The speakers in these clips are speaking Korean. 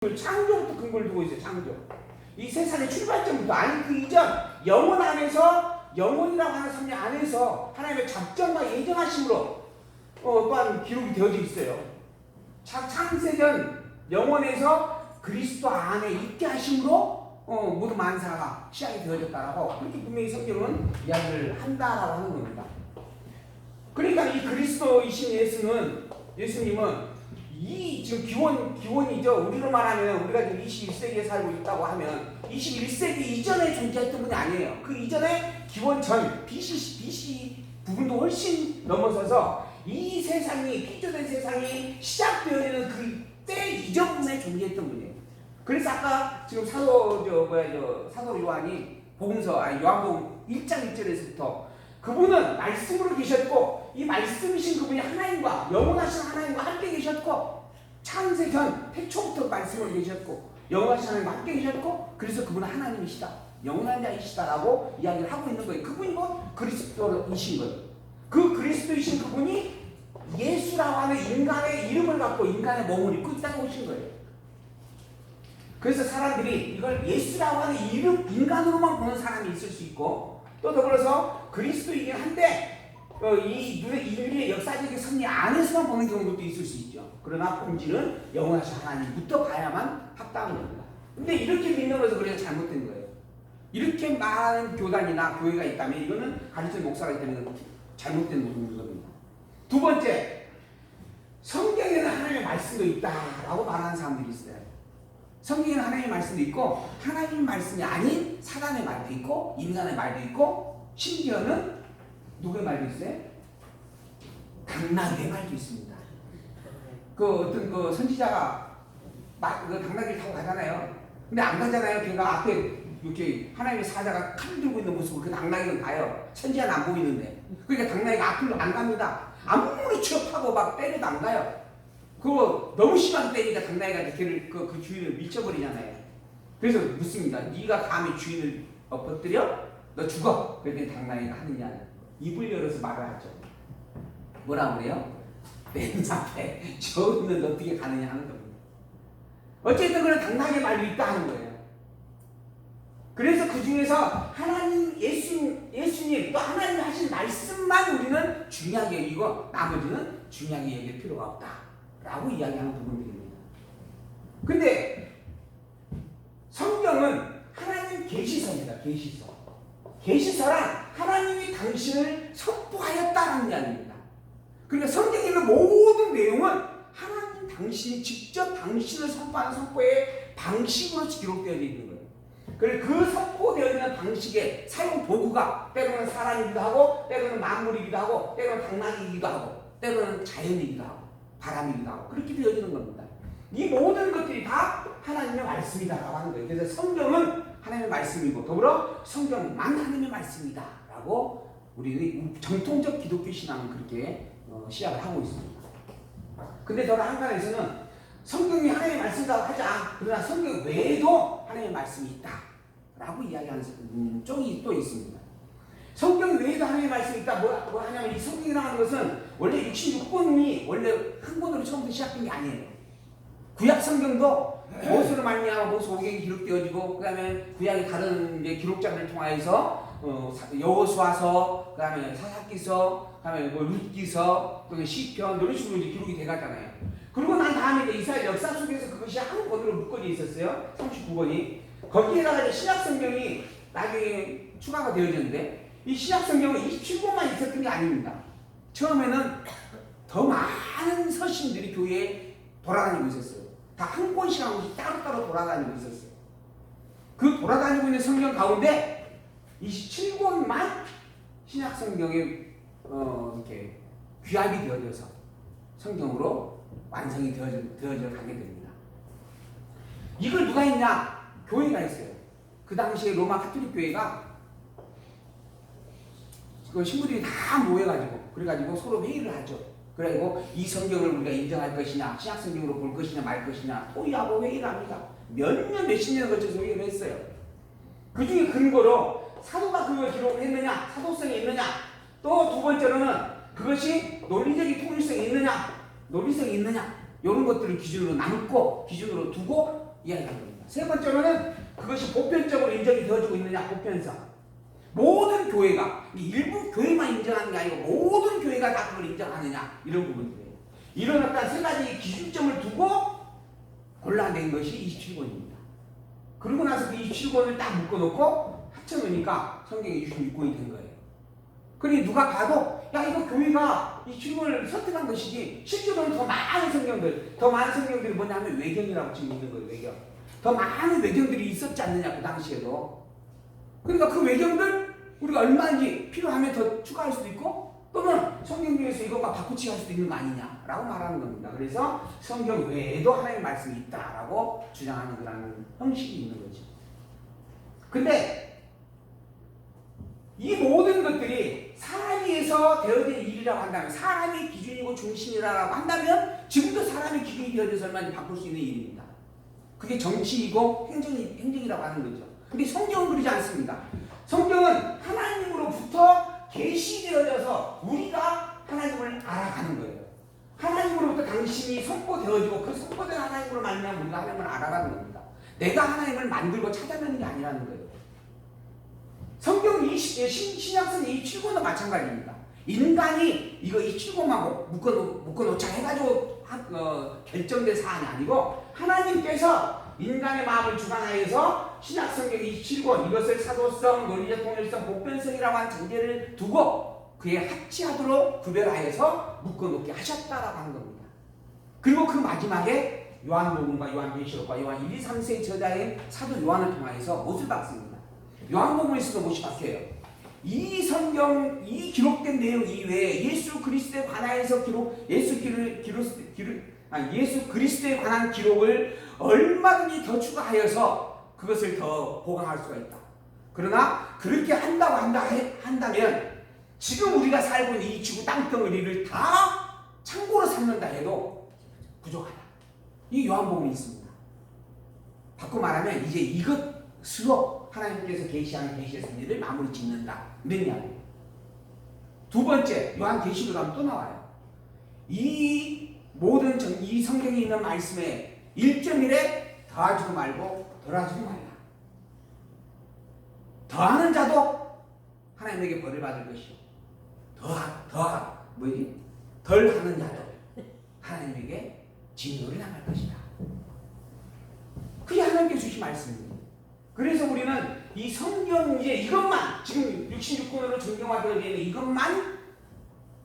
창조부터 근거를 두고 있어요. 창조. 이 세상의 출발점부터 아니 그 이전 영혼 안에서 영혼이라고 하는 성령 안에서 하나님의 작정과 예정하심으로 또한 기록이 되어져 있어요. 창세전 영혼에서 그리스도 안에 있게 하심으로 모든 만사가 시작이 되어졌다라고 그렇게 분명히 성경은 이야기를 한다라고 하는 겁니다. 그러니까 이 그리스도이신 예수님은 이 지금 기원이죠. 우리로 말하면 우리가 지금 21세기에 살고 있다고 하면 21세기 이전에 존재했던 분이 아니에요. 그 이전에 기원 전 BC 부분도 훨씬 넘어서서 이 세상이 피조된 세상이 시작되어지는 그때 이전에 존재했던 분이에요. 그래서 아까 지금 사도 요한이 요한복음 1장 1절에서부터 그분은 말씀으로 계셨고 이 말씀이신 그분이 하나님과 영원하신 하나님과 함께 계셨고 창세전 태초부터 말씀으로 계셨고 영원하신 하나님과 함께 계셨고 그래서 그분은 하나님이시다 영원한 자이시다라고 이야기를 하고 있는 거예요. 그분이 그리스도이신 거예요. 그 그리스도이신 그분이 예수라고 하는 인간의 이름을 갖고 인간의 몸을 입고 이 땅에 오신 거예요. 그래서 사람들이 이걸 예수라고 하는 이름 인간으로만 보는 사람이 있을 수 있고 또 더불어서 그리스도이긴 한데 이 인류의 역사적인 섭리 안에서만 보는 경우도 있을 수 있죠. 그러나 본질은 영원하신 하나님부터 봐야만 합당한 겁니다. 근데 이렇게 믿는 것은 그래서 잘못된 거예요. 이렇게 많은 교단이나 교회가 있다면 이거는 가르치는 목사가 있다면 잘못된 부분이거든요. 두 번째, 성경에는 하나님의 말씀도 있다라고 말하는 사람들이 있어요. 성경에는 하나님의 말씀도 있고 하나님 말씀이 아닌 사단의 말도 있고 인간의 말도 있고 심지어는 누구의 말도 있어요? 당나귀의 말도 있습니다. 어떤 선지자가 당나귀를 타고 가잖아요. 근데 안 가잖아요. 걔가 앞에 이렇게 하나님의 사자가 칼 들고 있는 모습을 그 당나귀는 가요. 선지자는 안 보이는데. 그러니까 당나귀가 앞으로 안 갑니다. 아무리 취업하고 막 때려도 안 가요. 그거 너무 심하게 때리니까 당나귀가 걔를 그 주인을 밀쳐버리잖아요. 그래서 묻습니다. 네가 감히 주인을 엎어뜨려? 너 죽어. 그랬더니 당나귀가 하느냐. 입을 열어서 말을 하죠. 뭐라 그래요? 맨 앞에 저는 어떻게 가느냐 하는 겁니다. 어쨌든 그런 당나귀의 말도 있다 하는 거예요. 그래서 그 중에서 하나님, 예수님 또 하나님 하신 말씀만 우리는 중요하게 여기고 나머지는 중요하게 여길 필요가 없다 라고 이야기하는 부분들입니다. 근데 성경은 하나님 계시서입니다. 계시서란 하나님이 당신을 선포하였다는 이야기입니다. 그러니까 성경에 있는 모든 내용은 하나님 당신이 직접 당신을 선포하는 선포의 방식으로 기록되어 있는 거예요. 그래서 그 선포되어 있는 방식의 사용 도구가 때로는 사람이기도 하고 때로는 만물이기도 하고 때로는 당나귀이기도 하고 때로는 자연이기도 하고 바람이기도 하고 그렇게 되어지는 겁니다. 이 모든 것들이 다 하나님의 말씀이다라고 하는 거예요. 그래서 성경은 하나님의 말씀이고 더불어 성경만 하나님의 말씀이다 라고 우리 정통적 기독교 신앙은 그렇게 시작을 하고 있습니다. 근데 저는 한간에서는 성경이 하나님의 말씀이라고 하자 그러나 성경 외에도 하나님의 말씀이 있다 라고 이야기하는 쪽이 또 있습니다. 성경 외에도 하나님의 말씀이 있다. 뭐 하냐면 이 성경이라고 하는 것은 원래 66권이 원래 한 권으로 처음부터 시작된 게 아니에요. 구약 성경도 모세로 말미암아 모세 오경이 기록되어지고 그 다음에 구약의 다른 이제 기록자들을 통하여서 여호수아서 그 다음에 사사기서 그 다음에 룻기서 또 시편 이런 식으로 이제 기록이 돼가잖아요. 그리고 난 다음에 이제 이스라엘 역사 속에서 그것이 한 권으로 묶어져 있었어요. 39권이 거기에다가 이제 신약 성경이 나중에 추가가 되어졌는데 이 신약 성경은 27권만 있었던 게 아닙니다. 처음에는 더 많은 서신들이 교회에 돌아다니고 있었어요. 다 한 권씩 한 권씩 따로따로 돌아다니고 있었어요. 그 돌아다니고 있는 성경 가운데 27권만 신약 성경에 이렇게 귀합이 되어져서 성경으로 완성이 되어져 가게 됩니다. 이걸 누가 했냐? 교회가 했어요. 그 당시에 로마 가톨릭 교회가 그 신부들이 다 모여가지고 그래가지고 서로 회의를 하죠. 그리고 이 성경을 우리가 인정할 것이냐, 신약 성경으로 볼 것이냐 말 것이냐 토의하고 회의를 합니다. 몇십 년을 거쳐서 회의를 했어요. 그 중에 근거로 사도가 그걸 기록을 했느냐, 사도성이 있느냐, 또 두 번째로는 그것이 논리적인 통일성이 있느냐, 논리성이 있느냐 이런 것들을 기준으로 남고 기준으로 두고 이야기하는 겁니다. 세 번째로는 그것이 보편적으로 인정이 되어지고 있느냐, 보편성. 모든 교회가, 일부 교회만 인정하는 게 아니고 모든 교회가 다 그걸 인정하느냐, 이런 부분들이에요. 이런 어떤 세 가지 기준점을 두고 골라낸 것이 27권입니다. 그러고 나서 그 27권을 딱 묶어놓고 합쳐놓으니까 성경이 66권이 된 거예요. 그러니 누가 봐도 야, 이거 교회가 이 27권을 선택한 것이지, 실제로는 더 많은 성경들이 뭐냐면 외경이라고 지금 있는 거예요. 외경. 더 많은 외경들이 있었지 않느냐, 그 당시에도. 그러니까 그 외경들 우리가 얼마인지 필요하면 더 추가할 수도 있고, 또는 성경 중에서 이것과 바꾸치기 할 수도 있는 거 아니냐라고 말하는 겁니다. 그래서 성경 외에도 하나님의 말씀이 있다라고 주장하는 그런 형식이 있는 거죠. 근데 이 모든 것들이 사람에 의해서 되어진 일이라고 한다면, 사람의 기준이고 중심이라고 한다면 지금도 사람의 기준이 되어져서 얼마든지 바꿀 수 있는 일입니다. 그게 정치이고 행정이라고 하는 거죠. 근데 성경은 그러지 않습니다. 성경은 하나님으로부터 계시되어져서 우리가 하나님을 알아가는 거예요. 하나님으로부터 당신이 선포되어지고 그 선포된 하나님으로 말미암아 우리가 하나님을 알아가는 겁니다. 내가 하나님을 만들고 찾아내는 게 아니라는 거예요. 성경 신약성 27권도 마찬가지입니다. 인간이 이거 27권만 묶어놓자 해가지고 결정된 사안이 아니고, 하나님께서 인간의 마음을 주관하여서 신약성경 27권 이것을 사도성, 논리적 통일성, 보편성이라고 하는 전제를 두고 그에 합치하도록 구별하여서 묶어놓게 하셨다라고 하는 겁니다. 그리고 그 마지막에 요한복음과 요한계시록과 요한 1, 2, 3세의 저자인 사도 요한을 통하여서 못을 박습니다. 요한복음에서도 못이 박혀요. 이 성경, 이 기록된 내용 이외에 예수 그리스도에 관하여서 예수 그리스도에 관한 기록을 얼마든지 더 추가하여서 그것을 더 보강할 수가 있다. 그러나 그렇게 한다면 지금 우리가 살고 있는 이 지구 땅덩어리를 다 참고로 삼는다 해도 부족하다. 이 요한복음이 있습니다. 바꿔 말하면 이제 이것으로 하나님께서 계시하는 계시의 섭리를 마무리 짓는다, 이런 이야기예요. 두 번째, 요한계시록 가면 또 나와요. 이 모든 이 성경에 있는 말씀에 1.1에 더하지도 말고 덜하지도 말라. 더하는 자도 하나님에게 벌을 받을 것이요, 덜 하는 자도 하나님에게 진노를 당할 것이다. 그게 하나님께 주신 말씀입니다. 그래서 우리는 이 성경 이것만, 지금 66권으로 정경화되어 있는 이것만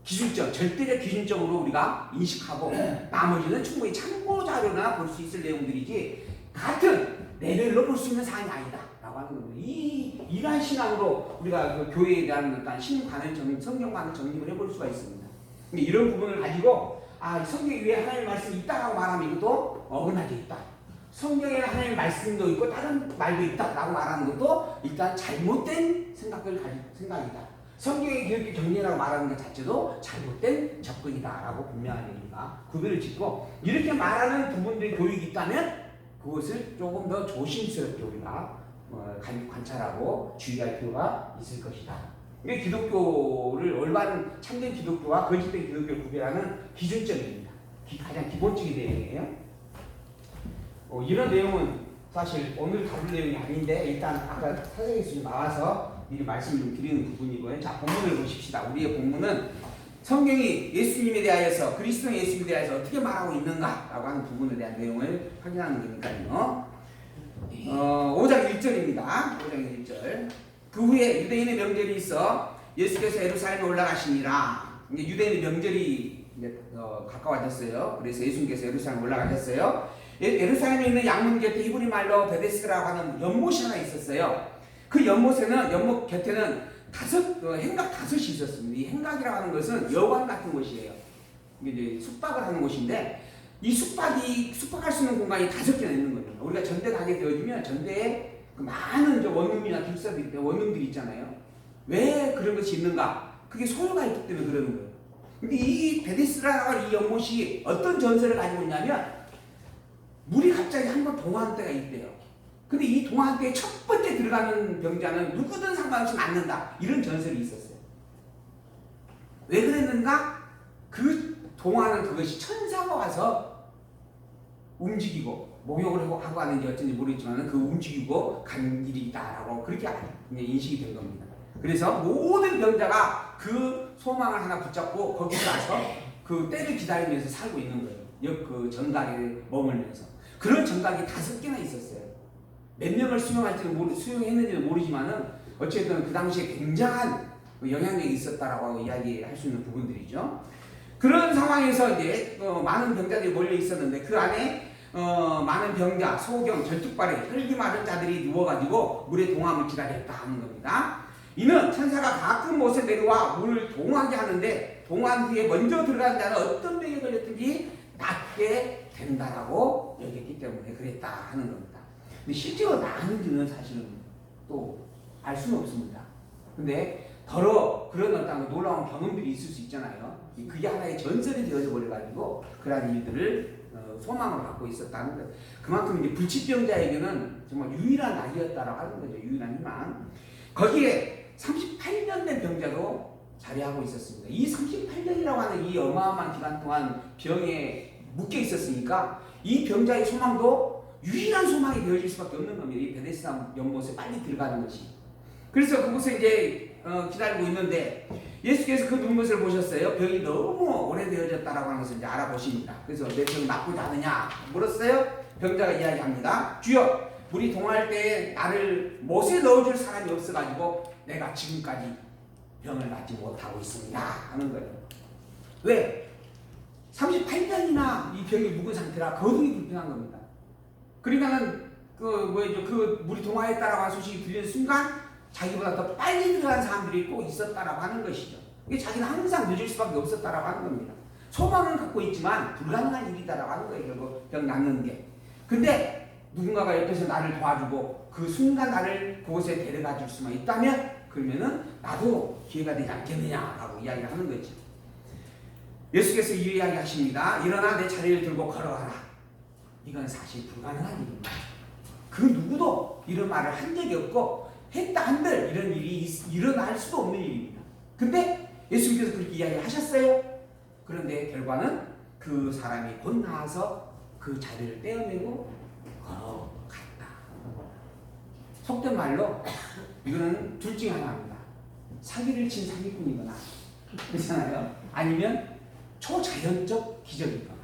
기준점, 절대적 기준점으로 우리가 인식하고 나머지는 충분히 참고 자료나 볼 수 있을 내용들이지 같은 레벨로 볼 수 있는 사안이 아니다 라고 하는 겁니다. 이러한 신앙으로 우리가 그 교회에 대한 어떤 신관을 성경관을 정립을 해볼 수가 있습니다. 근데 이런 부분을 가지고 성경 위에 하나님의 말씀이 있다라고 말하면 이것도 어긋나게 있다. 성경에 하나님의 말씀도 있고 다른 말도 있다라고 말하는 것도 일단 잘못된 생각이다. 성경의 기독교 정리라고 말하는 것 자체도 잘못된 접근이다라고 분명하게 우리가 구별을 짓고, 이렇게 말하는 부분들의 교육이 있다면 그것을 조금 더 조심스럽게 우리가 관찰하고 주의할 필요가 있을 것이다. 이게 기독교를 올바른 참된 기독교와 거짓된 기독교를 구별하는 기준점입니다. 가장 기본적인 내용이에요. 이런 내용은 사실 오늘 다룰 내용이 아닌데 일단 아까 사장 예수님 나와서 미리 말씀을 좀 드리는 부분이고요. 자, 본문을 보십시다. 우리의 본문은 성경이 예수님에 대하여서, 그리스도 예수님에 대하여서 어떻게 말하고 있는가라고 하는 부분에 대한 내용을 확인하는 거니까요. 5장 1절입니다. 5장 1절. 그 후에 유대인의 명절이 있어 예수께서 예루살렘에 올라가시니라. 이제 유대인의 명절이 이제 가까워졌어요. 그래서 예수님께서 예루살렘에 올라가셨어요. 예루살렘에 있는 양문 곁에 히브리 말로 베데스라고 하는 연못이 하나 있었어요. 그 연못 곁에는 행각 5이 있었습니다. 이 행각이라고 하는 것은 여관 같은 곳이에요. 이게 이제 숙박을 하는 곳인데, 이 숙박할 수 있는 공간이 5개나 있는 거예요. 우리가 전대 가게 되어지면 전대에 그 많은 원룸이나 원룸들이 있잖아요. 왜 그런 것이 있는가? 그게 소유가 있기 때문에 그러는 거예요. 근데 이 베데스라는 이 연못이 어떤 전설을 가지고 있냐면, 물이 갑자기 한번 동화한 때가 있대요. 근데 이 동화한 때에 첫 번째 들어가는 병자는 누구든 상관없이 낫는다, 이런 전설이 있었어요. 왜 그랬는가? 그 동화는 그것이 천사가 와서 움직이고 목욕을 하고 하는지 어쩐지 모르겠지만 그 움직이고 간 일이다라고 그렇게 인식이 된 겁니다. 그래서 모든 병자가 그 소망을 하나 붙잡고 거기서 가서 그 때를 기다리면서 살고 있는 거예요. 그 정각에 머물면서. 그런 정각이 5개나 있었어요. 몇 명을 수용했는지는 모르지만은 어쨌든 그 당시에 굉장한 영향력이 있었다라고 이야기할 수 있는 부분들이죠. 그런 상황에서 이제 많은 병자들이 몰려 있었는데 그 안에 많은 병자, 소경, 절뚝발에 혈기 마른 자들이 누워가지고 물에 동함을 기다렸다 하는 겁니다. 이는 천사가 가끔 못에 내려와 물을 동하게 하는데 동한 후에 먼저 들어간 자는 어떤 병에 걸렸든지 낫게 된다라고 여겼기 때문에 그랬다 하는 겁니다. 근데 실제로 나았는지는 사실은 또 알 수는 없습니다. 근데 더러 그런 어떤 놀라운 경험들이 있을 수 있잖아요. 그게 하나의 전설이 되어져 버려가지고 그러한 일들을 소망을 갖고 있었다는 거예요. 그만큼 이제 불치병자에게는 정말 유일한 낙이었다라고 하는 거죠. 유일한 희망. 거기에 38년 된 병자도 자리하고 있었습니다. 이 38년이라고 하는 이 어마어마한 기간 동안 병에 묶여 있었으니까 이 병자의 소망도 유일한 소망이 되어질 수밖에 없는 겁니다. 이 베데스다 연못에 빨리 들어가는 것이. 그래서 그곳에 이제 기다리고 있는데 예수께서 그 눈 것을 보셨어요. 병이 너무 오래되어졌다라고 하는 것을 이제 알아보십니다. 그래서 내 병 나쁘지 않느냐 물었어요. 병자가 이야기합니다. 주여, 물이 동할 때에 나를 못에 넣어줄 사람이 없어가지고 내가 지금까지 병을 낫지 못하고 있습니다 하는 거예요. 왜? 38년이나 이 병이 묵은 상태라 거동이 불편한 겁니다. 그러니까는 그 물이 동하였다라고 하는 소식이 들리는 순간 자기보다 더 빨리 들어간 사람들이 꼭 있었다라고 하는 것이죠. 이게 자기는 항상 늦을 수밖에 없었다라고 하는 겁니다. 소망은 갖고 있지만 불가능한 일이다라고 하는 거예요. 결국 병 낫는 게. 근데 누군가가 옆에서 나를 도와주고 그 순간 나를 그곳에 데려가 줄 수만 있다면 그러면은 나도 기회가 되지 않겠느냐라고 이야기를 하는 거죠. 예수께서 이 이야기 하십니다. 일어나 내 자리를 들고 걸어가라. 이건 사실 불가능한 일입니다. 그 누구도 이런 말을 한 적이 없고 했다 한들 이런 일이 일어날 수도 없는 일입니다. 근데 예수님께서 그렇게 이야기하셨어요. 그런데 결과는 그 사람이 곧 나와서 그 자리를 떼어내고 걸어갔다. 속된 말로 이거는 둘 중에 하나입니다. 사기를 친 사기꾼이거나 그렇잖아요. 아니면 초자연적 기적이거나.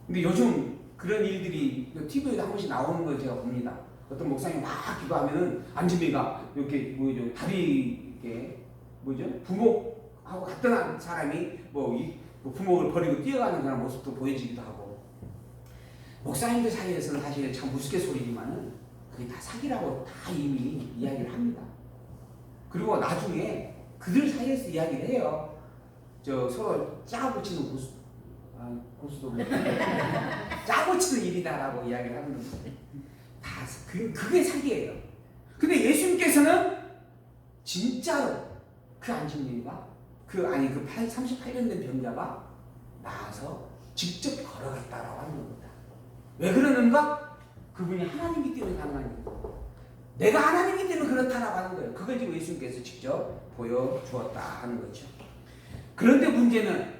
근데 요즘 그런 일들이 TV에도 한 번씩 나오는 걸 제가 봅니다. 어떤 목사님이 막 기도하면은 안진미가 이렇게 다리 이렇게 부목하고 같은 사람이 부목을 버리고 뛰어가는 그런 모습도 보여지기도 하고. 목사님들 사이에서는 사실 참 우스갯소리지만은 그게 다 사기라고 다 이미 이야기를 합니다. 그리고 나중에 그들 사이에서 이야기를 해요. 서로 짜고 치는 고수도 짜고 치는 일이다라고 이야기를 하는 거예요. 다 그게 사기예요. 근데 예수님께서는 진짜로 그 안진민과 그 38년 된 병자가 나와서 직접 걸어갔다라고 하는 겁니다. 왜 그러는가? 그분이 하나님이기 때문에 가능한 일이고 내가 하나님이기 때문에 그렇다라고 하는 거예요. 그걸 지금 예수님께서 직접 보여주었다 하는 거죠. 그런데 문제는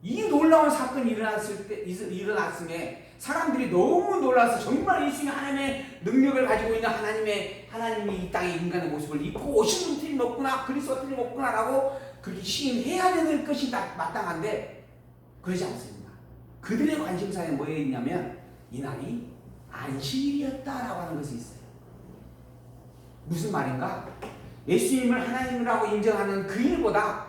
이 놀라운 사건이 일어났음에 사람들이 너무 놀라서 정말 예수님이 하나님의 능력을 가지고 있는 하나님이 이 땅에 인간의 모습을 입고 오신 분 틀림없구나, 그리스도 틀림없구나 라고 그렇게 시인해야 되는 것이 마땅한데 그러지 않습니다. 그들의 관심사에 뭐에 있냐면 이날이 안식일이었다라고 하는 것이 있어요. 무슨 말인가? 예수님을 하나님이라고 인정하는 그 일보다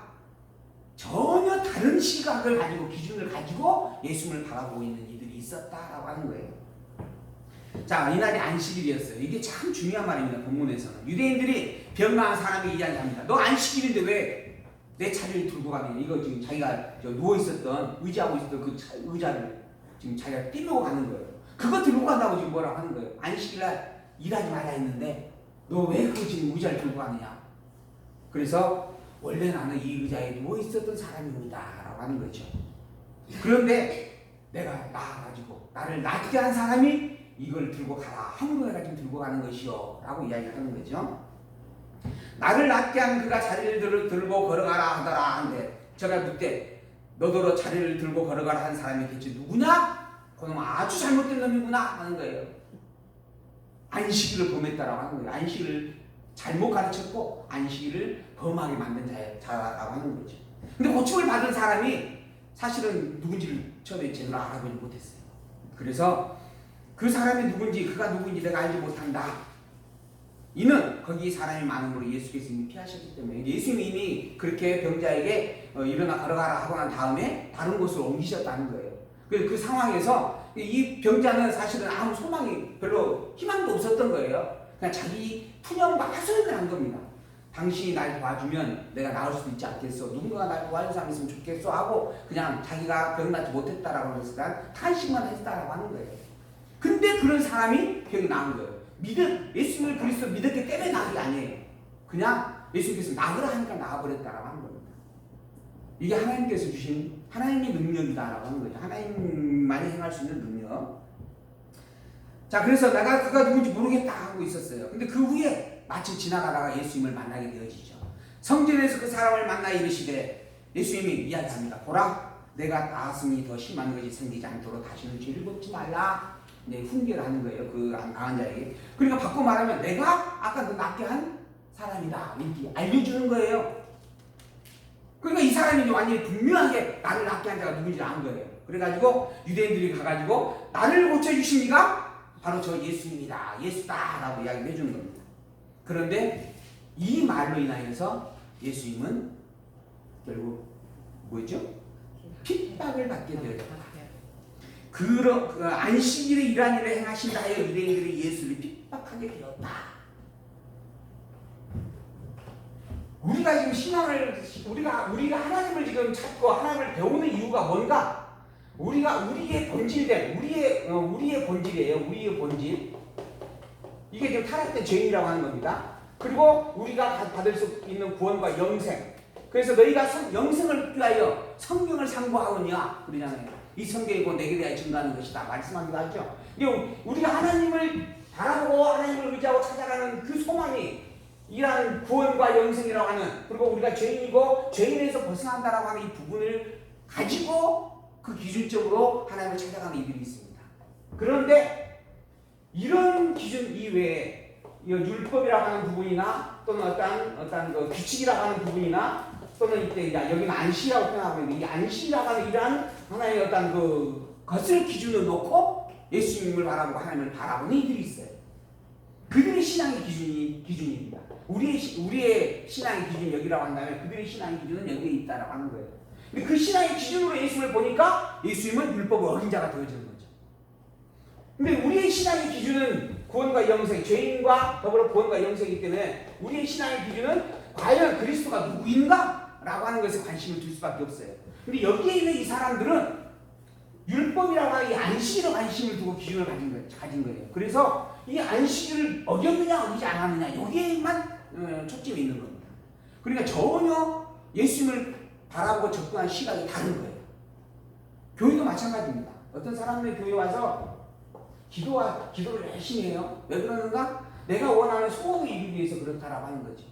전혀 다른 시각을 가지고 기준을 가지고 예수님을 바라보고 있는 이들이 있었다라고 하는 거예요. 자, 이날이 안식일이었어요. 이게 참 중요한 말입니다. 본문에서는 유대인들이 병 나은 사람이 이야기합니다. 너 안식일인데 왜 내 자리를 들고 가느냐? 이거 지금 자기가 누워 있었던 의지하고 있었던 그 의자를 지금 자기가 떼려고 가는 거예요. 그거 들고 간다고 지금 뭐라고 하는 거예요. 안식일날 일하지 말라 했는데 너 왜 그 지금 의자를 들고 가느냐? 그래서 원래 나는 이 의자에 누워 있었던 사람입니다 라고 하는 거죠. 그런데 내가 나와가지고 나를 낫게 한 사람이 이걸 들고 가라. 함부로 내가 지금 들고 가는 것이요 라고 이야기하는 거죠. 나를 낫게 한 그가 자리를 들고 걸어가라 하더라 하는데 제가 그때 너더러 자리를 들고 걸어가라 한 사람이 대체 누구냐? 그놈 아주 잘못된 놈이구나 하는 거예요. 안식일을 범했다라고 하는 거예요. 안식일을 잘못 가르쳤고 안식일을 범하게 만든 자라고 하는 거죠. 근데 고침을 받은 사람이 사실은 누군지를 처음에 제대로 알아보지 못했어요. 그래서 그 사람이 누군지 그가 누군지 내가 알지 못한다. 이는 거기 사람이 많음으로 예수께서 이미 피하셨기 때문에 예수님이 이미 그렇게 병자에게 일어나 걸어가라 하고 난 다음에 다른 곳으로 옮기셨다는 거예요. 그래서 그 상황에서 이 병자는 사실은 아무 소망이 별로 희망도 없었던 거예요. 그냥 자기 푸념과 하소연을 한 겁니다. 당신이 날 도와주면 내가 나을 수도 있지 않겠어. 누군가가 날 도와줄 사람이 있으면 좋겠어 하고 그냥 자기가 병나지 못했다라고 했으니까 탄식만 했다라고 하는 거예요. 근데 그런 사람이 병이 나은 거예요. 예수님을 그리스도 믿었기 때문에 나은 게 아니에요. 그냥 예수님께서 나으라 하니까 나아버렸다라고 하는 겁니다. 이게 하나님께서 주신 하나님의 능력이다라고 하는 거죠. 하나님만이 행할 수 있는 능력. 자, 그래서 내가 그가 누군지 모르겠다 하고 있었어요. 근데 그 후에 마침 지나가다가 예수님을 만나게 되어지죠. 성전에서 그 사람을 만나 이르시되 예수님이 이야기합니다. 보라, 내가 나았으니 더 심한 것이 생기지 않도록 다시는 죄를 범치 말라. 네, 훈계하는 거예요. 그 강한 자에게. 그러니까 바꿔 말하면 내가 아까 그 낫게 한 사람이다. 이렇게 알려주는 거예요. 그러니까 이 사람이 이제 완전히 분명하게 나를 낫게 한 자가 누군지 아는 거예요. 그래가지고 유대인들이 가가지고 나를 고쳐주신 이가 바로 저 예수님이다. 예수다. 라고 이야기를 해주는 겁니다. 그런데 이 말로 인하여서 예수님은 결국 뭐였죠? 핍박을 받게 되었다. 그 안식일에 이러한 일을 행하신다 하여 유대인들이 예수를 핍박하게 되었다. 우리가 지금 신앙을 우리가 하나님을 지금 찾고 하나님을 배우는 이유가 뭔가? 우리의 본질된 우리의 본질이에요. 우리의 본질. 이게 지금 타락된 죄인이라고 하는 겁니다. 그리고 우리가 받을 수 있는 구원과 영생. 그래서 너희가 영생을 위하여 성경을 상고하오냐 그러잖아요. 이 성경이 곧 내게 대하여 증거하는 것이다 말씀하기도 하죠. 우리가 하나님을 바라보고 하나님을 의지하고 찾아가는 그 소망이 이러한 구원과 영생이라고 하는, 그리고 우리가 죄인이고 죄인에서 벗어난다라고 하는 이 부분을 가지고 그 기준적으로 하나님을 찾아가는 이들이 있습니다. 그런데 이런 기준 이외에 율법이라고 하는 부분이나 또는 어떤 그 규칙이라고 하는 부분이나 또는 이때 여기는 안식이라고 표현하고 있는데 이 안식이라고 하는 이러한 하나의 어떤 그 것을 기준으로 놓고 예수님을 바라보고 하나님을 바라보는 이들이 있어요. 그들의 신앙의 기준입니다. 우리의 신앙의 기준이 여기라고 한다면 그들의 신앙의 기준은 여기에 있다라고 하는 거예요. 근데 그 신앙의 기준으로 예수님을 보니까 예수님은 율법을 어긴 자가 되어지는 거죠. 근데 우리의 신앙의 기준은 구원과 영생, 죄인과 더불어 구원과 영생이기 때문에 우리의 신앙의 기준은 과연 그리스도가 누구인가? 라고 하는 것에 관심을 둘 수밖에 없어요. 근데 여기에 있는 이 사람들은 율법이라고 하는 이 안식일에 관심을 두고 기준을 가진 거예요. 그래서 이 안식일을 어겼느냐 어기지 않았느냐 여기에만 초점이 있는 겁니다. 그러니까 전혀 예수님을 바라보고 접근한 시각이 다른 거예요. 교회도 마찬가지입니다. 어떤 사람들이 교회 와서 기도를 열심히 해요. 왜 그러는가? 내가 원하는 소원을 이루기 위해서 그렇다라고 하는 거지.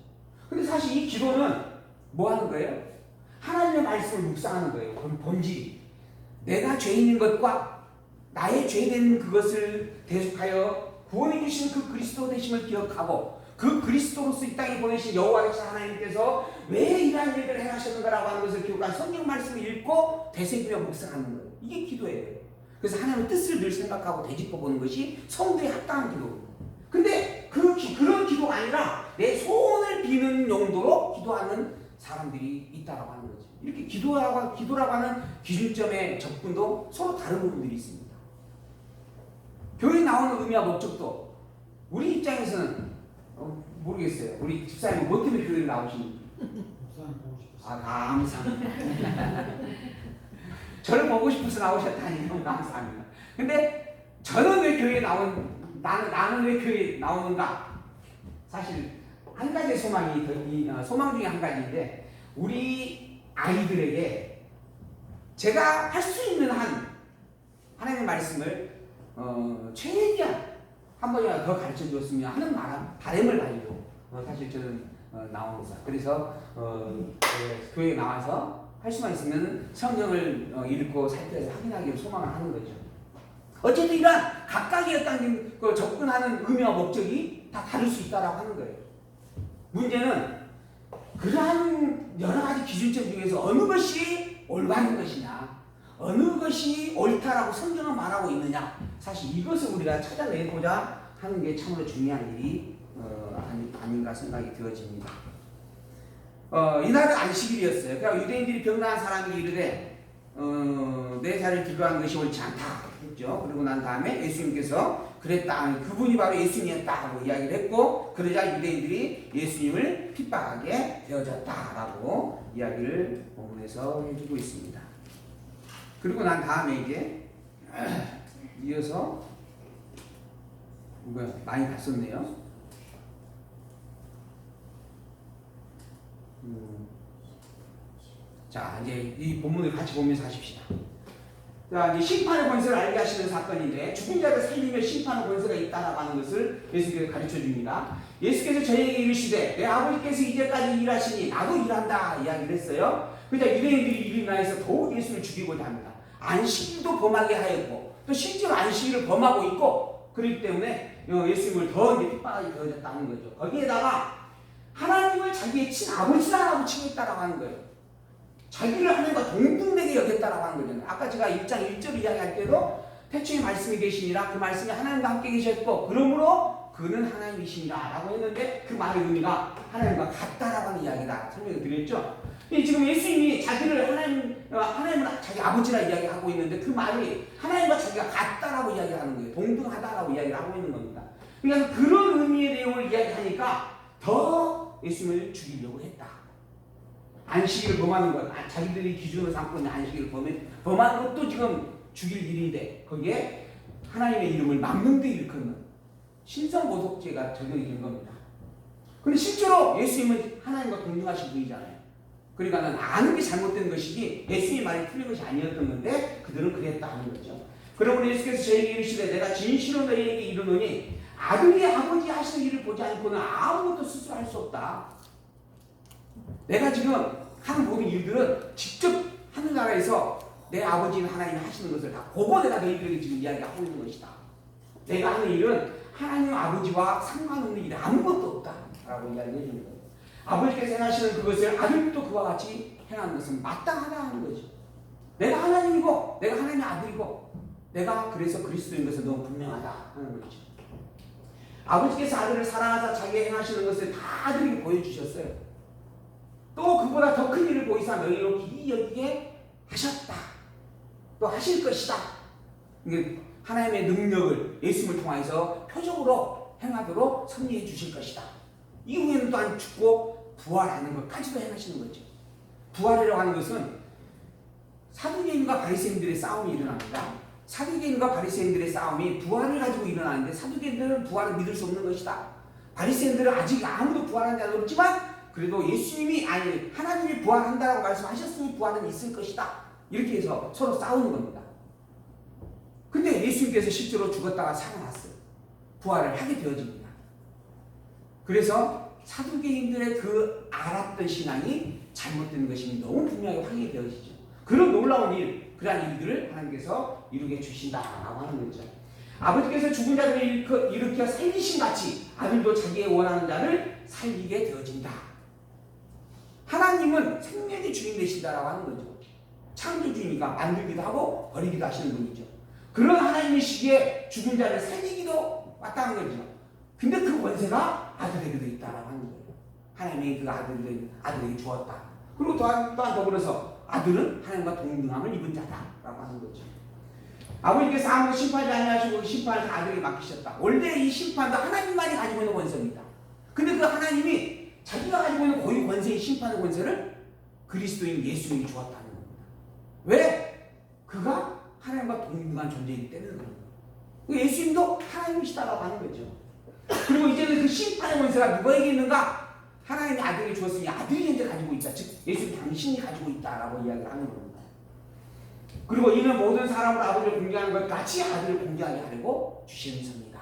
근데 사실 이 기도는 뭐 하는 거예요? 하나님의 말씀을 묵상하는 거예요. 본질이. 내가 죄인인 것과 나의 죄된 그것을 대속하여 구원해 주신 그 그리스도 되심을 기억하고 그 그리스도로서 이 땅에 보내신 여호와 되신 하나님께서 왜 이러한 일들을 행하셨는가라고 하는 것을 기록한 성경 말씀을 읽고 되새기며 묵상하는 거예요. 이게 기도예요. 그래서 하나님의 뜻을 늘 생각하고 되짚어보는 것이 성도의 합당한 기도입니다. 근데 그런 기도가 아니라 내 소원을 비는 용도로 기도하는 사람들이 있다라고 하는 거죠. 이렇게 기도라고 하는 기준점의 접근도 서로 다른 부분들이 있습니다. 교회에 나오는 의미와 목적도 우리 입장에서는 모르겠어요. 우리 집사님은 뭐 때문에 교회에 나오시는지. 감사합니다. 저를 보고 싶어서 나오셨다니 너무 감사합니다. 근데 저는 왜 교회에 나는 왜 교회에 나오는가? 사실 한 가지 소망 중에 한 가지인데, 우리 아이들에게 제가 할 수 있는 한 하나님의 말씀을 최대한 한 번이라도 더 가르쳐 주었으면 하는 바람을 가지고 사실 저는 나온 거죠. 그래서 교회에 나와서 할 수만 있으면 성경을 읽고 살펴서 확인하기를 소망을 하는 거죠. 어쨌든 이런 각각의 어떤 그 접근하는 의미와 목적이 다 다를 수 있다라고 하는 거예요. 문제는 그러한 여러 가지 기준점 중에서 어느 것이 올바른 것이냐, 어느 것이 옳다라고 성경은 말하고 있느냐, 사실 이것을 우리가 찾아내고자 하는 게 참으로 중요한 일이 아닌가 생각이 되어집니다. 이날은 안식일이었어요. 그러니까 유대인들이 병나은 사람이 이르되 내 살을 기도하는 것이 옳지 않다 했죠. 그리고 난 다음에 예수님께서 그랬다, 그분이 바로 예수님이었다고 이야기를 했고, 그러자 유대인들이 예수님을 핍박하게 되어졌다라고 이야기를 본문에서 해주고 있습니다. 그리고 난 다음에 이제 이어서 많이 봤었네요. 자, 이제 이 본문을 같이 보면서 하십시다. 자, 이제 심판의 권세를 알게 하시는 사건인데, 죽은 자를 살리며 심판의 권세가 있다라고 하는 것을 예수께서 가르쳐 줍니다. 예수께서 저에게 이르시되 내 아버지께서 이제까지 일하시니 나도 일한다 이야기를 했어요. 그러자 유대인들이 이를 인하여서 더욱 예수를 죽이고자 합니다. 안식일도 범하게 하였고 또 실제로 안식일을 범하고 있고, 그렇기 때문에 예수님을 더 이제 핍박하게 되어졌다는 거죠. 거기에다가 하나님을 자기의 친아버지라고 칭했다라고 하는 거예요. 자기를 하나님과 동등되게 여겼다라고 하는 거잖아요. 아까 제가 1장 1절 이야기할 때도 태초에 말씀이 계시니라, 그 말씀이 하나님과 함께 계셨고 그러므로 그는 하나님이시니라 라고 했는데, 그 말의 의미가 하나님과 같다라고 하는 이야기다 설명을 드렸죠. 지금 예수님이 자기를 하나님을 자기 아버지라 이야기하고 있는데, 그 말이 하나님과 자기가 같다라고 이야기하는 거예요. 동등하다라고 이야기를 하고 있는 겁니다. 그러니까 그런 의미의 내용을 이야기하니까 더 예수님을 죽이려고 했다. 안식일을 범하는 것, 자기들이 기준으로 삼고 있는 안식일을 범하는 것도 지금 죽일 일인데, 거기에 하나님의 이름을 막는 데 일컫는 신성모독죄가 적용이 된 겁니다. 그런데 실제로 예수님은 하나님과 동등하신 분이잖아요. 그러니까 아는 게 잘못된 것이지 예수님의 말이 틀린 것이 아니었던 건데 그들은 그랬다 하는 거죠. 그러므로 예수께서 저에게 이르시되 내가 진실로 너희에게 이르노니 아들이 아버지 하시는 일을 보지 않고는 아무것도 스스로 할 수 없다. 내가 지금 하는 모든 일들은 직접 하늘나라에서 내 아버지는 하나님이 하시는 것을 다 보고 내가 너희들에게 지금 이야기하고 있는 것이다. 내가 하는 일은 하나님 아버지와 상관없는 일이 아무것도 없다 라고 이야기해 주는 거예요. 아버지께서 행하시는 그것을 아들도 그와 같이 행하는 것은 마땅하다 하는 거죠. 내가 하나님이고 내가 하나님의 아들이고 내가 그래서 그리스도인 것은 너무 분명하다 하는 거죠. 아버지께서 아들을 사랑하사 자기가 행하시는 것을 다 아들에게 보여주셨어요. 또 그보다 더 큰 일을 보이사 너희로 기이 여기게 하셨다. 또 하실 것이다. 하나님의 능력을 예수님을 통해서 표적으로 행하도록 섭리해 주실 것이다. 이후에는 또한 죽고 부활하는 것까지도 행하시는 거죠. 부활이라고 하는 것은 사두개인과 바리새인들의 싸움이 일어납니다. 사두개인과 바리새인들의 싸움이 부활을 가지고 일어나는데, 사두개인들은 부활을 믿을 수 없는 것이다. 바리새인들은 아직 아무도 부활한 자도 없지만 그래도 예수님이 아니 하나님이 부활한다라고 말씀하셨으니 부활은 있을 것이다. 이렇게 해서 서로 싸우는 겁니다. 근데 예수님께서 실제로 죽었다가 살아났어요. 부활을 하게 되어집니다. 그래서 사두개인들의 그 알았던 신앙이 잘못된 것이 너무 분명하게 확인이 되어지죠. 그런 놀라운 일, 그러한 일들을 하나님께서 이루게 주신다라고 하는 거죠. 아버지께서 죽은 자들을 일으켜 살리신 같이 아들도 자기의 원하는 자를 살리게 되어진다. 하나님은 생명의 주인 되신다라고 하는 거죠. 창조주니까 만들기도 하고 버리기도 하시는 분이죠. 그런 하나님의 시기에 죽은 자를 살리기도 마땅한 거죠. 근데 그 권세가 아들에게도 있다라고 하는 거예요. 하나님이 그 아들에게 주었다. 그리고 또한 더불어서 아들은 하나님과 동등함을 입은 자다라고 하는 거죠. 아버지께서 아무도 심판하지 아니하시고 심판을 다 아들에게 맡기셨다. 원래 이 심판도 하나님만이 가지고 있는 권세입니다. 근데 그 하나님이 자기가 가지고 있는 고유 권세의 심판의 권세를 그리스도인 예수님이 주었다는 겁니다. 왜? 그가 하나님과 동등한 존재이기 때문에 그런 거예요. 예수님도 하나님이시다라고 하는 거죠. 그리고 이제는 그 심판의 권세가 누구에게 있는가? 하나님의 아들에게 주었으니 아들이 현재 가지고 있다. 즉 예수님 당신이 가지고 있다라고 이야기를 하는 겁니다. 그리고 이는 모든 사람을 아버지를 공개하는 것 같이 아들을 공개하게 하려고 주시는 것입니다.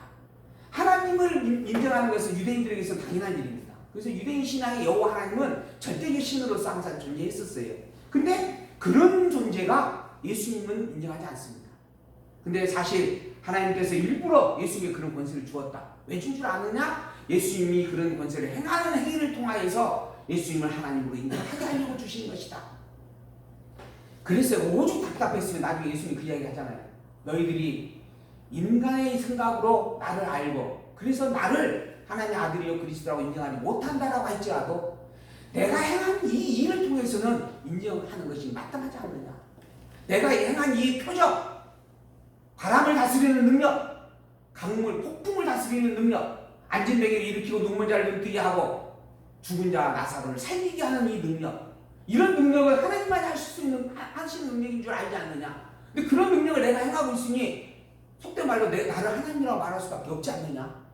하나님을 인정하는 것은 유대인들에게서 당연한 일입니다. 그래서 유대인 신앙의 여호와 하나님은 절대적 신으로서 항상 존재했었어요. 근데 그런 존재가 예수님은 인정하지 않습니다. 근데 사실 하나님께서 일부러 예수님에게 그런 권세를 주었다. 왜 준 줄 아느냐? 예수님이 그런 권세를 행하는 행위를 통하여서 예수님을 하나님으로 인정하게 하려고 주신 것이다. 그래서 오죽 답답했으면 나중에 예수님이 그 이야기 하잖아요. 너희들이 인간의 생각으로 나를 알고 그래서 나를 하나님의 아들이요 그리스도라고 인정하지 못한다라고 할지라도 내가 행한 이 일을 통해서는 인정하는 것이 마땅하지 않느냐. 내가 행한 이 표적, 바람을 다스리는 능력, 강물, 폭풍을 다스리는 능력, 앉은 뱅이를 일으키고 눈먼 자를 눈뜨게 하고 죽은 자 나사로를 살리게 하는 이 능력, 이런 능력을 하나님만이 하시는 능력인 줄 알지 않느냐. 근데 그런 능력을 내가 행하고 있으니 속된 말로 나를 하나님이라고 말할 수밖에 없지 않느냐.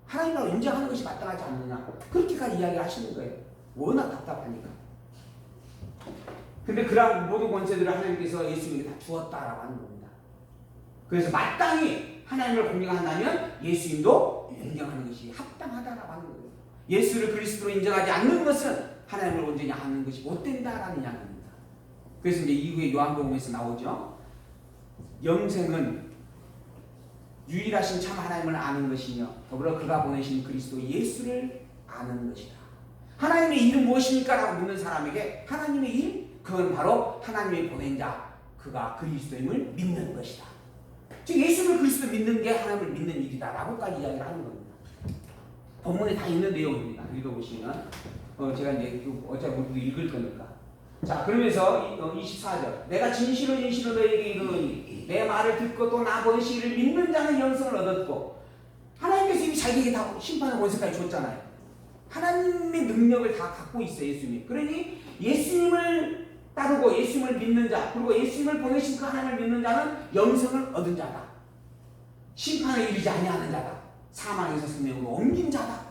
하나님이라고 인정하는 것이 마땅하지 않느냐. 그렇게까지 이야기하시는 거예요. 워낙 답답하니까. 근데 그런 모든 권세들을 하나님께서 예수님에게 다 주었다라고 하는 겁니다. 그래서 마땅히 하나님을 공경한다면 예수님도 인정하는 것이 합당하다라고 하는 거예요. 예수를 그리스도로 인정하지 않는 것은 하나님을 온전히 아는 것이 못된다라는 이야기입니다. 그래서 이제 이후에 요한복음에서 나오죠. 영생은 유일하신 참 하나님을 아는 것이며 더불어 그가 보내신 그리스도 예수를 아는 것이다. 하나님의 일은 무엇입니까? 라고 묻는 사람에게 하나님의 일? 그건 바로 하나님이 보낸 자, 그가 그리스도임을 믿는 것이다. 즉 예수를 그리스도 믿는 게 하나님을 믿는 일이다 라고까지 이야기를 하는 겁니다. 본문에 다 있는 내용입니다. 읽어보시면 제가 이제 어차피 우리도 읽을 거니까. 자, 그러면서 24절 내가 진실로 너에게 이르노니 내 말을 듣고 또 나 보내신 이를 믿는 자는 영생을 얻었고, 하나님께서 이미 자기에게 다 심판의 권세까지 줬잖아요. 하나님의 능력을 다 갖고 있어요. 예수님. 그러니 예수님을 따르고 예수님을 믿는 자, 그리고 예수님을 보내신 그 하나님을 믿는 자는 영생을 얻은 자다. 심판에 이르지 아니하는 자다. 사망에서 생명으로 옮긴 자다.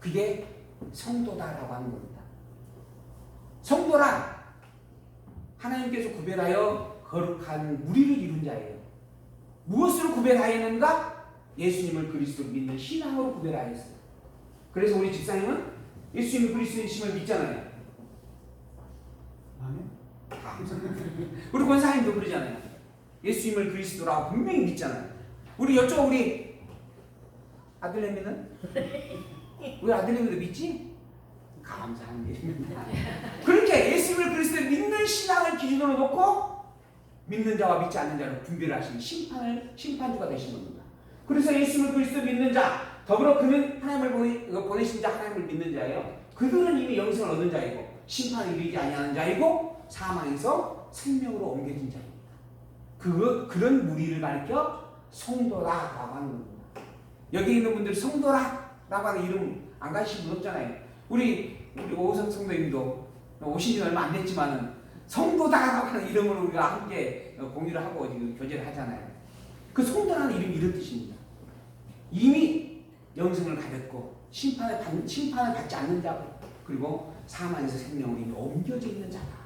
그게 성도다라고 하는 겁니다. 성도란 하나님께서 구별하여 거룩한 무리를 이룬 자예요. 무엇으로 구별하였는가? 예수님을 그리스도로 믿는 신앙으로 구별하였어요. 그래서 우리 집사님은 예수님이 그리스도이심을 믿잖아요. 아멘. 우리 권사님도 그러잖아요. 예수님을 그리스도라고 분명히 믿잖아요. 우리 아들내미는? 우리 아들내미도 믿지? 감사한 일입니다. 그렇게 예수님을 그리스도 믿는 신앙을 기준으로 놓고 믿는 자와 믿지 않는 자를 분별하시는 심판주가 되신 겁니다. 그래서 예수님을 그리스도 믿는 자, 더불어 그는 하나님을 보내신 자, 하나님을 믿는 자예요. 그들은 이미 영생을 얻은 자이고 심판에 이르지 아니하는 자이고 사망에서 생명으로 옮겨진 자입니다. 그런 무리를 가리켜 성도라라고 하는 겁니다. 여기 있는 분들이 성도라라고 하는 이름 안 가르치신 분 없잖아요. 우리 오성 성도님도 오신 지 얼마 안 됐지만은 성도다라고 하는 이름으로 우리가 함께 공유를 하고 지금 교제를 하잖아요. 그 성도라는 이름이 이런 뜻입니다. 이미 영생을 가졌고 심판을 받지 않는 자고 그리고 사망에서 생명으로 이미 옮겨져 있는 자다.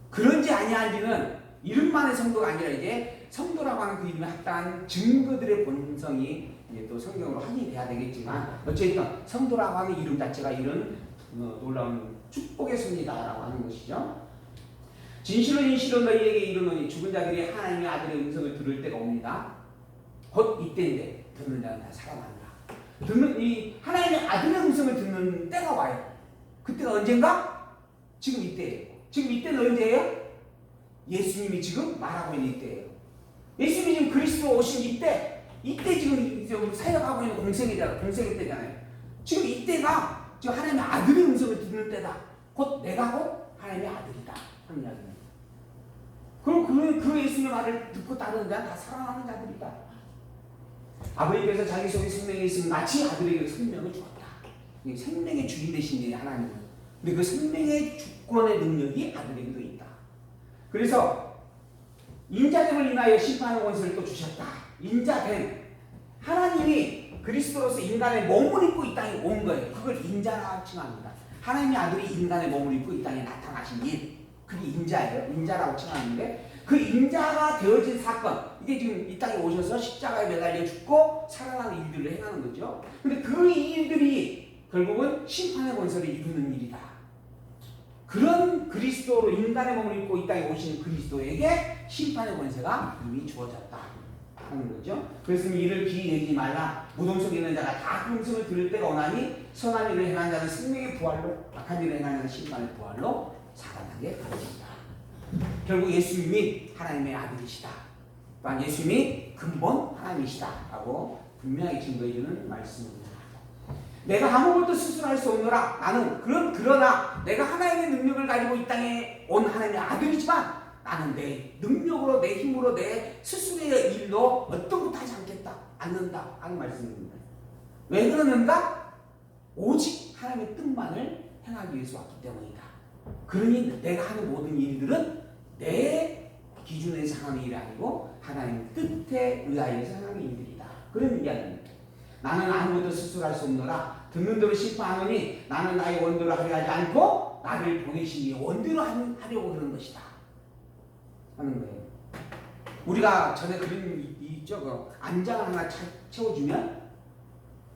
그런지 아니한지는 이름만의 성도가 아니라 이제 성도라고 하는 그 이름에 합당한 증거들의 본성이 이제 또 성경으로 확인이 돼야 되겠지만 어쨌든 성도라고 하는 이름 자체가 이런 놀라운 축복의 섭리다라고 하는 것이죠. 진실로 너희에게 이르노니 죽은 자들이 하나님의 아들의 음성을 들을 때가 옵니다. 곧 이때인데 듣는 자는 다 살아난다. 이 하나님의 아들의 음성을 듣는 때가 와요. 그때가 언젠가? 지금 이때예요. 지금 이때는 언제예요? 예수님이 지금 말하고 있는 이때예요. 예수님이 지금 그리스도 오신 이때 지금 사역하고 있는 공생의 때잖아요. 지금 이때가 지금 하나님의 아들의 음성을 듣는 때다. 곧 내가 곧 하나님의 아들이다 하는 이야기입니다. 그럼 그 예수님의 말을 듣고 따르는 자는 다 살아나는 자들이다. 아버지께서 자기 속에 생명이 있으면 마치 아들에게 생명을 주었다. 생명의 주인 되신 하나님은. 근데 그 생명의 주권의 능력이 아들에게도 있다. 그래서 인자됨을 인하여 심판의 권세를 또 주셨다. 인자됨. 하나님이 그리스도로서 인간의 몸을 입고 이 땅에 온 거예요. 그걸 인자라고 칭합니다. 하나님의 아들이 인간의 몸을 입고 이 땅에 나타나신 일. 그게 인자예요. 인자라고 칭하는데 그 인자가 되어진 사건. 이게 지금 이 땅에 오셔서 십자가에 매달려 죽고 살아나는 일들을 행하는 거죠. 근데 그 일들이 결국은 심판의 권세를 이루는 일이다. 그런 그리스도로 인간의 몸을 입고 이 땅에 오신 그리스도에게 심판의 권세가 이미 주어졌다 하는 거죠. 그래서 이를 기이 여기지 말라. 무덤 속에 있는 자가 다 금성을 들을 때가 오나니 선한 일을 행한 자는 생명의 부활로, 악한 일을 행한 자는 심판의 부활로 살아나게 하리라. 결국 예수님이 하나님의 아들이시다, 또한 예수님이 근본 하나님이시다 하고 분명히 증거해주는 말씀입니다. 내가 아무것도 스스로 할 수 없노라. 나는 그러나 내가 하나님의 능력을 가지고 이 땅에 온 하나님의 아들이지만 나는 내 능력으로, 내 힘으로, 내 스스로의 일로 어떤 것도 하지 않는다 하는 말씀입니다. 왜 그러는가? 오직 하나님의 뜻만을 행하기 위해서 왔기 때문이다. 그러니 내가 하는 모든 일들은 내 기준에서 하는 일이 아니고 하나님의 뜻에 의하여서 하는 일들이다. 그런 이야기입니다. 나는 아무것도 스스로 할 수 없노라. 듣는 대로 심판하노니 나는 나의 원대로 하려 하지 않고 나를 보내신 이의 원대로 하려고 하는 것이다 하는 거예요. 우리가 전에 그런 있죠. 안장을 하나 채워주면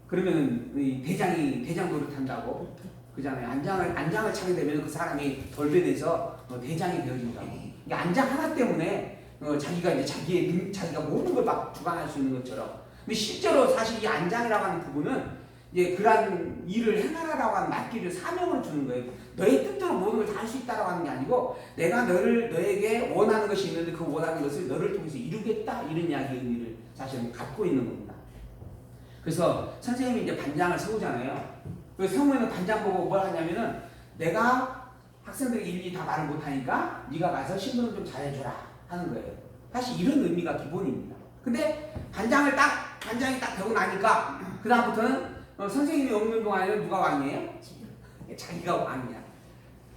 그러면 대장 노릇한다고 그잖아요. 안장을 차게 되면 그 사람이 돌변해서 대장이 되어진다고. 안장 하나 때문에 자기가 이제 자기가 모든 걸 막 주관할 수 있는 것처럼. 근데 실제로 사실 이 안장이라고 하는 부분은 이제 그러한 일을 행하라라고 하는 맡기를 사명을 주는 거예요. 너의 뜻대로 모든 걸 다 할 수 있다라고 하는 게 아니고 내가 너에게 원하는 것이 있는데 그 원하는 것을 너를 통해서 이루겠다 이런 이야기의 의미를 사실은 갖고 있는 겁니다. 그래서 선생님이 이제 반장을 세우잖아요. 그 세우면 반장 보고 뭘 하냐면은 내가 학생들이 일일이 다 말을 못하니까 네가 가서 신분을 좀 잘해주라 하는 거예요. 사실 이런 의미가 기본입니다. 근데 반장이 딱 되고 나니까 그 다음부터는 선생님이 없는 동안에는 누가 왕이에요? 자기가 왕이야.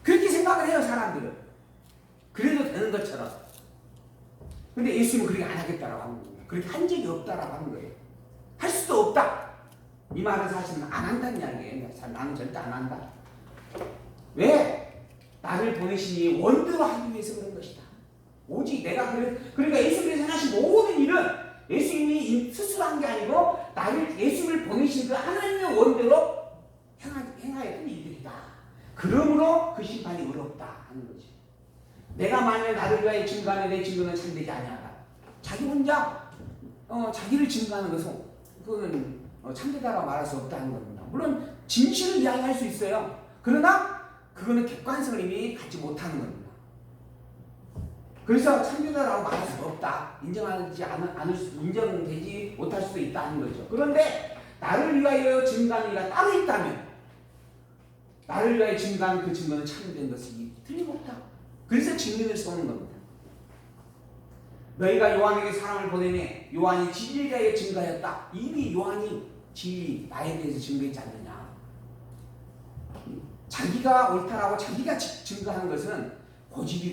그렇게 생각을 해요, 사람들은. 그래도 되는 것처럼. 근데 예수님은 그렇게 안 하겠다라고 하는 거예요. 그렇게 한 적이 없다라고 하는 거예요. 할 수도 없다. 이 말은 사실은 안 한다는 이야기예요. 나는 절대 안 한다. 왜? 나를 보내시니 원대로 하기 위해서 그런 것이다. 오직 내가 그러니까 예수님께서 하신 모든 일은 예수님이 스스로 한 게 아니고 예수님을 보내신 그 하나님의 원대로 행하였던 일들이다. 그러므로 그 심판이 어렵다 하는 거지. 내가 만약 나를 위하여 증거하면 내 증거는 참되지 아니하다. 자기 혼자 자기를 증거하는 것은 그거는 참되다라고 말할 수 없다는 겁니다. 물론 진실을 이야기할 수 있어요. 그러나 그거는 객관성을 이미 갖지 못하는 겁니다. 그래서 참되다라고 말할 수가 없다. 인정되지 못할 수도 있다는 거죠. 그런데 나를 위하여 증거하는 이가 따로 있다면 나를 위하여 증거하는 그 증거는 참된 것이 틀림없다. 그래서 증인을 세우는 겁니다. 너희가 요한에게 사람을 보내매 요한이 진리에 대하여 증거하였다. 이미 요한이 진리 나에 대해서 증거했지 않느냐. 자기가 옳다라고 자기가 증거하는 것은 고집이